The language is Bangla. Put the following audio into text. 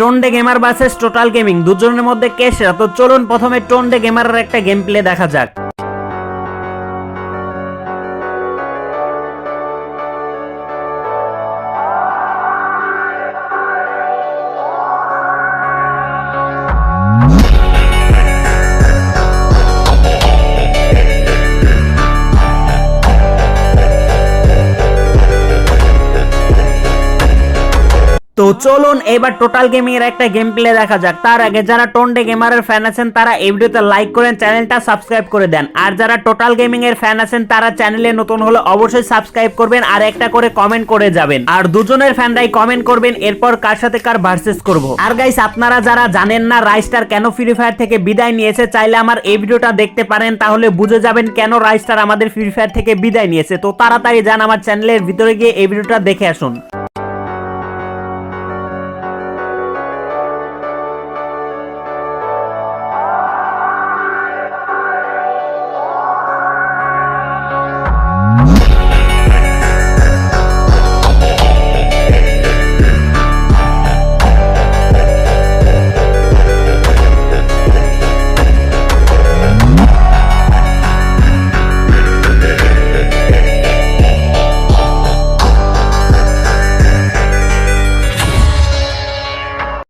টোনডে গেমার ভার্সেস টোটাল গেমিং, দুজনের মধ্যে কে সেরা? তো চলুন প্রথমে টোনডে গেমারের একটা গেম প্লে দেখা যাক। তো চলুন এবার টোটাল গেমিং এর একটা গেম প্লে দেখা যাক। তার আগে যারা টোনডে গেমারের ফ্যান আছেন তারা এই ভিডিওতে লাইক করেন, চ্যানেলটা সাবস্ক্রাইব করে দেন। আর যারা টোটাল গেমিং এর ফ্যান আছেন তারা চ্যানেলে নতুন হলে অবশ্যই সাবস্ক্রাইব করবেন আর একটা করে কমেন্ট করে যাবেন। আর দুজনের ফ্যানরাই কমেন্ট করবেন এরপর কার সাথে কার ভার্সেস করব। আর গাইস, আপনারা যারা জানেন না রাইস্টার কেন ফ্রি ফায়ার থেকে বিদায় নিয়েছে, চাইলে আমার এই ভিডিওটা দেখতে পারেন, তাহলে বুঝে যাবেন কেন রাইস্টার আমাদের ফ্রি ফায়ার থেকে বিদায় নিয়েছে। তো তাড়াতাড়ি যান আমার চ্যানেলের ভিতরে গিয়ে এই ভিডিওটা দেখে আসুন।